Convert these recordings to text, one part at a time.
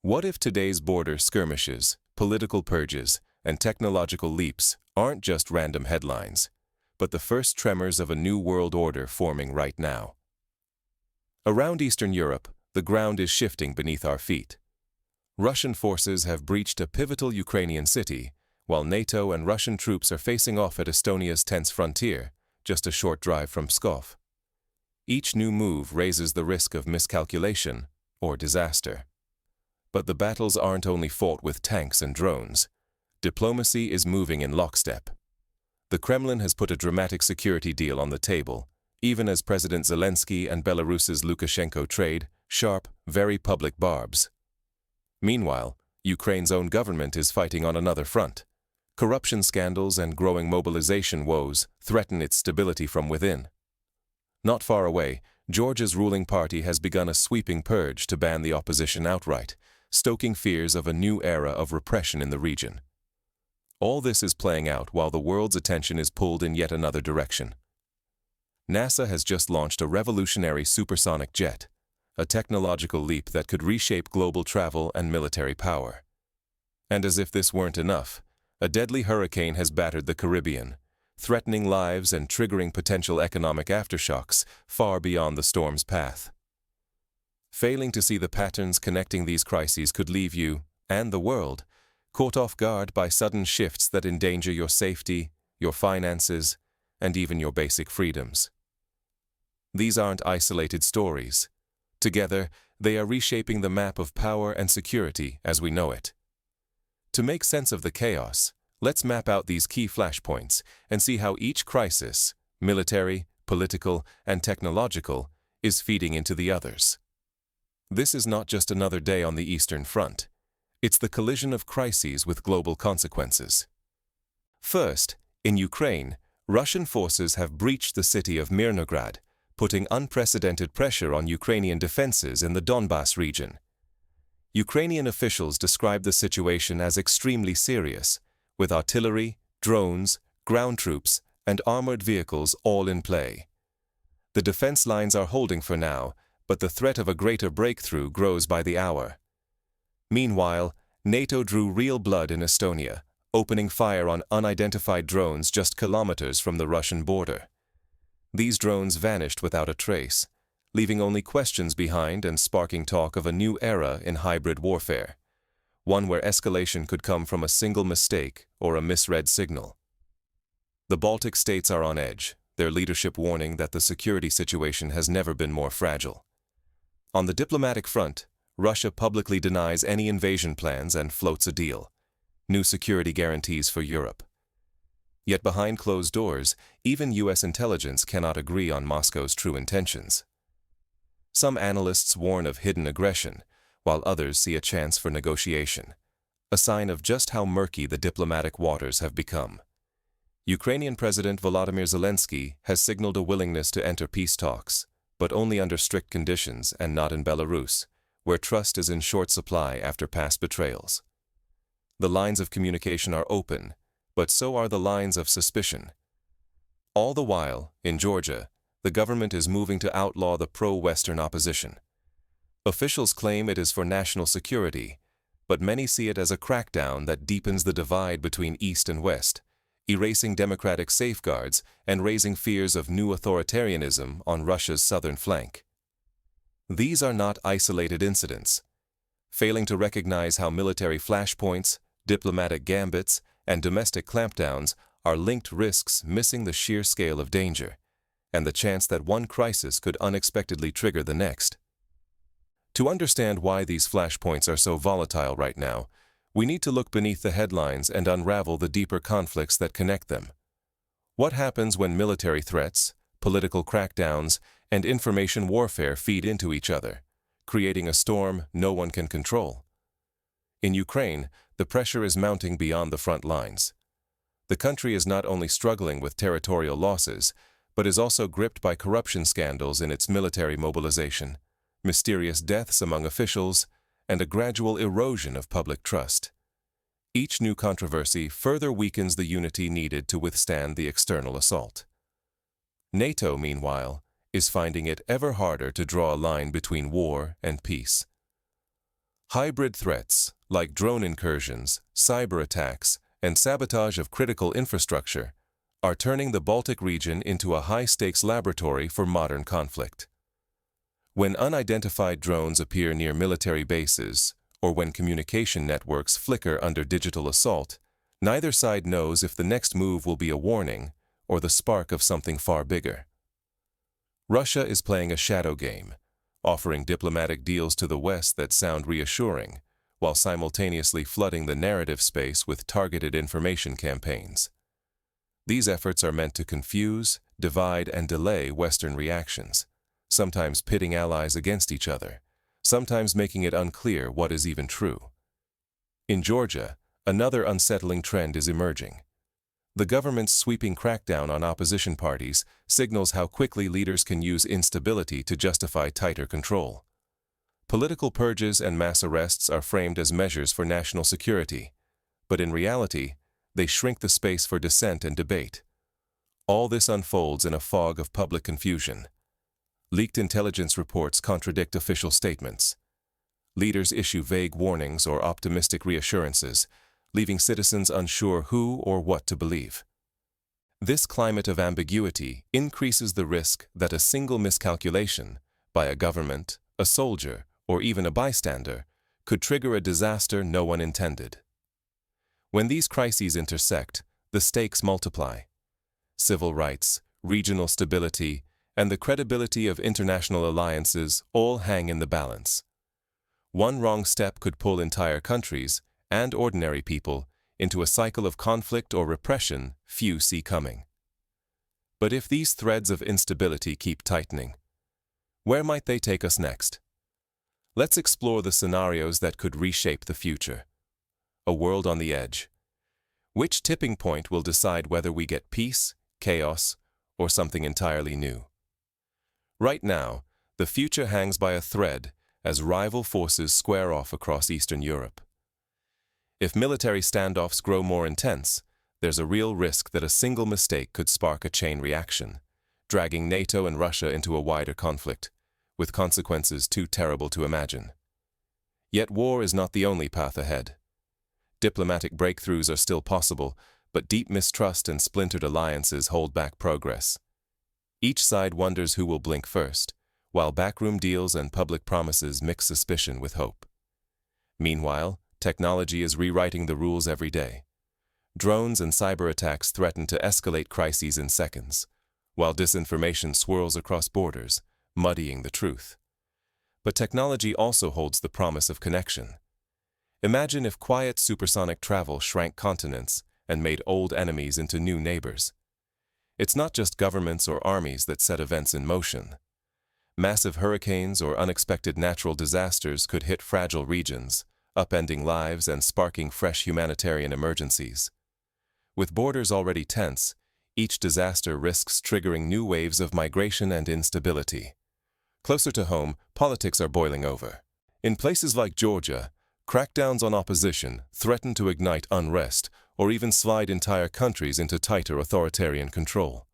What if today's border skirmishes, political purges, and technological leaps aren't just random headlines, but the first tremors of a new world order forming right now? Around Eastern Europe, the ground is shifting beneath our feet. Russian forces have breached a pivotal Ukrainian city, while Nato and Russian troops are facing off at Estonia's tense frontier, just a short drive from Pskov. Each new move raises the risk of miscalculation or disaster. But the battles aren't only fought with tanks and drones. Diplomacy is moving in lockstep. The Kremlin has put a dramatic security deal on the table, even as President Zelensky and Belarus's Lukashenko trade sharp, very public barbs. Meanwhile, Ukraine's own government is fighting on another front. Corruption scandals and growing mobilization woes threaten its stability from within. Not far away, Georgia's ruling party has begun a sweeping purge to ban the opposition outright, stoking fears of a new era of repression in the region. All this is playing out while the world's attention is pulled in yet another direction. NASA has just launched a revolutionary supersonic jet, a technological leap that could reshape global travel and military power. And as if this weren't enough, a deadly hurricane has battered the Caribbean, threatening lives and triggering potential economic aftershocks far beyond the storm's path. Failing to see the patterns connecting these crises could leave you, and the world, caught off guard by sudden shifts that endanger your safety, your finances, and even your basic freedoms. These aren't isolated stories. Together, they are reshaping the map of power and security as we know it. To make sense of the chaos, let's map out these key flashpoints and see how each crisis, military, political, and technological, is feeding into the others. This is not just another day on the Eastern Front. It's the collision of crises with global consequences. First, in Ukraine, Russian forces have breached the city of Mirnograd, putting unprecedented pressure on Ukrainian defenses in the Donbas region. Ukrainian officials describe the situation as extremely serious, with artillery, drones, ground troops, and armored vehicles all in play. The defense lines are holding for now, but the threat of a greater breakthrough grows by the hour. Meanwhile, NATO drew real blood in Estonia, opening fire on unidentified drones just kilometers from the Russian border. These drones vanished without a trace, leaving only questions behind and sparking talk of a new era in hybrid warfare, one where escalation could come from a single mistake or a misread signal. The Baltic states are on edge, their leadership warning that the security situation has never been more fragile. On the diplomatic front, Russia publicly denies any invasion plans and floats a deal: new security guarantees for Europe. Yet behind closed doors, even U.S. intelligence cannot agree on Moscow's true intentions. Some analysts warn of hidden aggression, while others see a chance for negotiation, a sign of just how murky the diplomatic waters have become. Ukrainian President Volodymyr Zelensky has signaled a willingness to enter peace talks, but only under strict conditions and not in Belarus, where trust is in short supply after past betrayals. The lines of communication are open, but so are the lines of suspicion. All the while, in Georgia, the government is moving to outlaw the pro-Western opposition. Officials claim it is for national security, but many see it as a crackdown that deepens the divide between East and West, erasing democratic safeguards and raising fears of new authoritarianism on Russia's southern flank. These are not isolated incidents. Failing to recognize how military flashpoints, diplomatic gambits, and domestic clampdowns are linked risks missing the sheer scale of danger, and the chance that one crisis could unexpectedly trigger the next. To understand why these flashpoints are so volatile right now, we need to look beneath the headlines and unravel the deeper conflicts that connect them. What happens when military threats, political crackdowns, and information warfare feed into each other, creating a storm no one can control? In Ukraine, the pressure is mounting beyond the front lines. The country is not only struggling with territorial losses, but is also gripped by corruption scandals in its military mobilization, mysterious deaths among officials, and a gradual erosion of public trust. Each new controversy further weakens the unity needed to withstand the external assault. NATO, meanwhile, is finding it ever harder to draw a line between war and peace. Hybrid threats, like drone incursions, cyber attacks, and sabotage of critical infrastructure, are turning the Baltic region into a high-stakes laboratory for modern conflict. When unidentified drones appear near military bases, or when communication networks flicker under digital assault, neither side knows if the next move will be a warning or the spark of something far bigger. Russia is playing a shadow game, offering diplomatic deals to the West that sound reassuring, while simultaneously flooding the narrative space with targeted information campaigns. These efforts are meant to confuse, divide, and delay Western reactions, sometimes pitting allies against each other, sometimes making it unclear what is even true. In Georgia, another unsettling trend is emerging. The government's sweeping crackdown on opposition parties signals how quickly leaders can use instability to justify tighter control. Political purges and mass arrests are framed as measures for national security, but in reality, they shrink the space for dissent and debate. All this unfolds in a fog of public confusion. Leaked intelligence reports contradict official statements. Leaders issue vague warnings or optimistic reassurances, leaving citizens unsure who or what to believe. This climate of ambiguity increases the risk that a single miscalculation by a government, a soldier, or even a bystander could trigger a disaster no one intended. When these crises intersect, the stakes multiply. Civil rights, regional stability, and the credibility of international alliances all hang in the balance. One wrong step could pull entire countries and ordinary people into a cycle of conflict or repression few see coming. But if these threads of instability keep tightening, where might they take us next? Let's explore the scenarios that could reshape the future. A world on the edge. Which tipping point will decide whether we get peace, chaos, or something entirely new? Right now, the future hangs by a thread as rival forces square off across Eastern Europe. If military standoffs grow more intense, there's a real risk that a single mistake could spark a chain reaction, dragging NATO and Russia into a wider conflict, with consequences too terrible to imagine. Yet war is not the only path ahead. Diplomatic breakthroughs are still possible, but deep mistrust and splintered alliances hold back progress. Each side wonders who will blink first, while backroom deals and public promises mix suspicion with hope. Meanwhile, technology is rewriting the rules every day. Drones and cyber attacks threaten to escalate crises in seconds, while disinformation swirls across borders, muddying the truth. But technology also holds the promise of connection. Imagine if quiet supersonic travel shrank continents and made old enemies into new neighbors. It's not just governments or armies that set events in motion. Massive hurricanes or unexpected natural disasters could hit fragile regions, upending lives and sparking fresh humanitarian emergencies. With borders already tense, each disaster risks triggering new waves of migration and instability. Closer to home, politics are boiling over. In places like Georgia, crackdowns on opposition threaten to ignite unrest or even slide entire countries into tighter authoritarian control.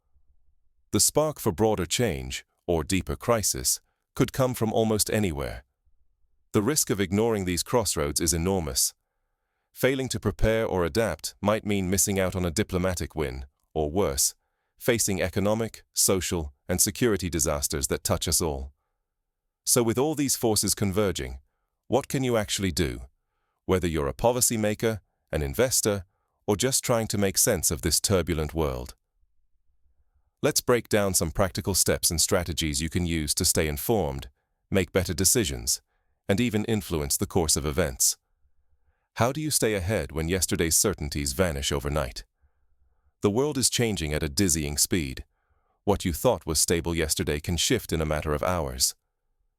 The spark for broader change, or deeper crisis, could come from almost anywhere. The risk of ignoring these crossroads is enormous. Failing to prepare or adapt might mean missing out on a diplomatic win, or worse, facing economic, social, and security disasters that touch us all. So with all these forces converging, what can you actually do? Whether you're a policymaker, an investor, or just trying to make sense of this turbulent world. Let's break down some practical steps and strategies you can use to stay informed, make better decisions, and even influence the course of events. How do you stay ahead when yesterday's certainties vanish overnight? The world is changing at a dizzying speed. What you thought was stable yesterday can shift in a matter of hours.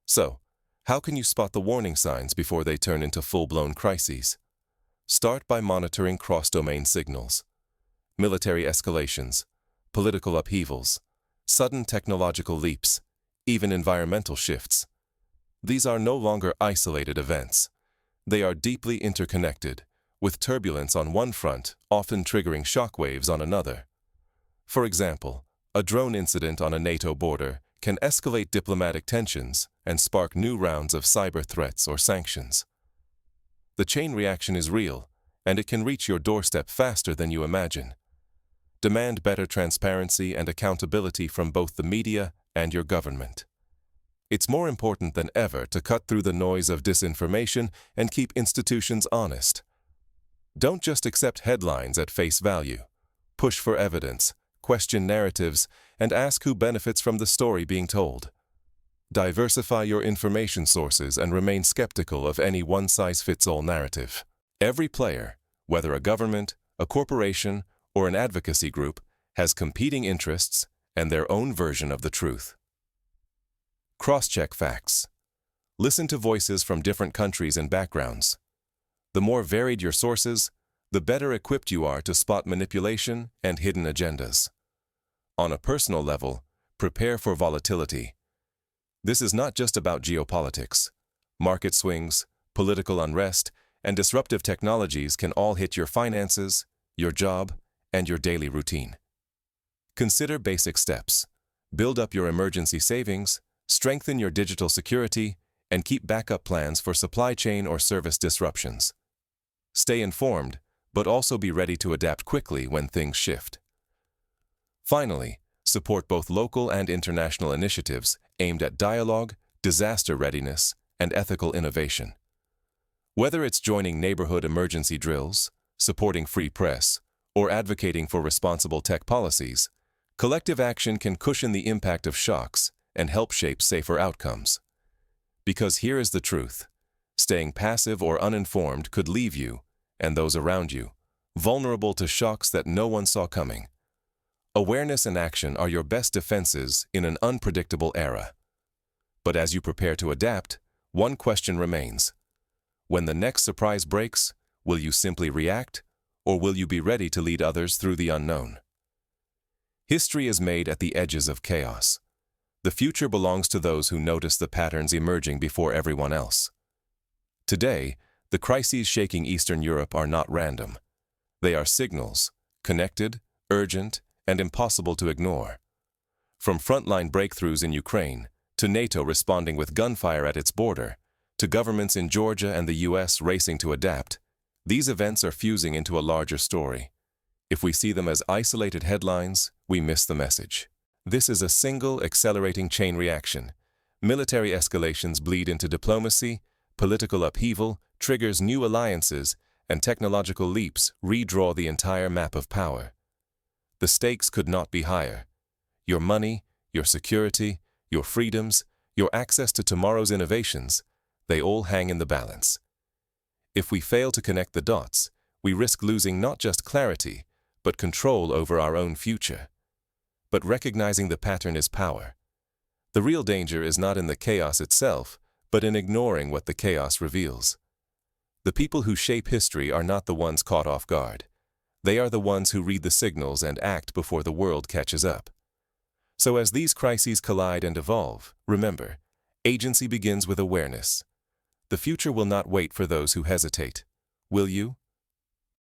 So, how can you spot the warning signs before they turn into full-blown crises? Start by monitoring cross-domain signals. Military escalations, political upheavals, sudden technological leaps, even environmental shifts. These are no longer isolated events. They are deeply interconnected, with turbulence on one front often triggering shockwaves on another. For example, a drone incident on a NATO border can escalate diplomatic tensions and spark new rounds of cyber threats or sanctions. The chain reaction is real, and it can reach your doorstep faster than you imagine. Demand better transparency and accountability from both the media and your government. It's more important than ever to cut through the noise of disinformation and keep institutions honest. Don't just accept headlines at face value. Push for evidence, question narratives, and ask who benefits from the story being told. Diversify your information sources and remain skeptical of any one-size-fits-all narrative. Every player, whether a government, a corporation, or an advocacy group, has competing interests and their own version of the truth. Cross-check facts. Listen to voices from different countries and backgrounds. The more varied your sources, the better equipped you are to spot manipulation and hidden agendas. On a personal level, prepare for volatility. This is not just about geopolitics. Market swings, political unrest, and disruptive technologies can all hit your finances, your job, and your daily routine. Consider basic steps. Build up your emergency savings, strengthen your digital security, and keep backup plans for supply chain or service disruptions. Stay informed, but also be ready to adapt quickly when things shift. Finally, support both local and international initiatives aimed at dialogue, disaster readiness, and ethical innovation. Whether it's joining neighborhood emergency drills, supporting free press, or advocating for responsible tech policies, collective action can cushion the impact of shocks and help shape safer outcomes. Because here is the truth: staying passive or uninformed could leave you, and those around you, vulnerable to shocks that no one saw coming. Awareness and action are your best defenses in an unpredictable era. But as you prepare to adapt, one question remains. When the next surprise breaks, will you simply react, or will you be ready to lead others through the unknown? History is made at the edges of chaos. The future belongs to those who notice the patterns emerging before everyone else. Today, the crises shaking Eastern Europe are not random. They are signals, connected, urgent, and impossible to ignore. From frontline breakthroughs in Ukraine, to NATO responding with gunfire at its border, to governments in Georgia and the US racing to adapt, these events are fusing into a larger story. If we see them as isolated headlines, we miss the message. This is a single, accelerating chain reaction. Military escalations bleed into diplomacy, political upheaval triggers new alliances, and technological leaps redraw the entire map of power. The stakes could not be higher. Your money, your security, your freedoms, your access to tomorrow's innovations, they all hang in the balance. If we fail to connect the dots, we risk losing not just clarity, but control over our own future. But recognizing the pattern is power. The real danger is not in the chaos itself, but in ignoring what the chaos reveals. The people who shape history are not the ones caught off guard. They are the ones who read the signals and act before the world catches up. So as these crises collide and evolve, remember, agency begins with awareness. The future will not wait for those who hesitate. Will you?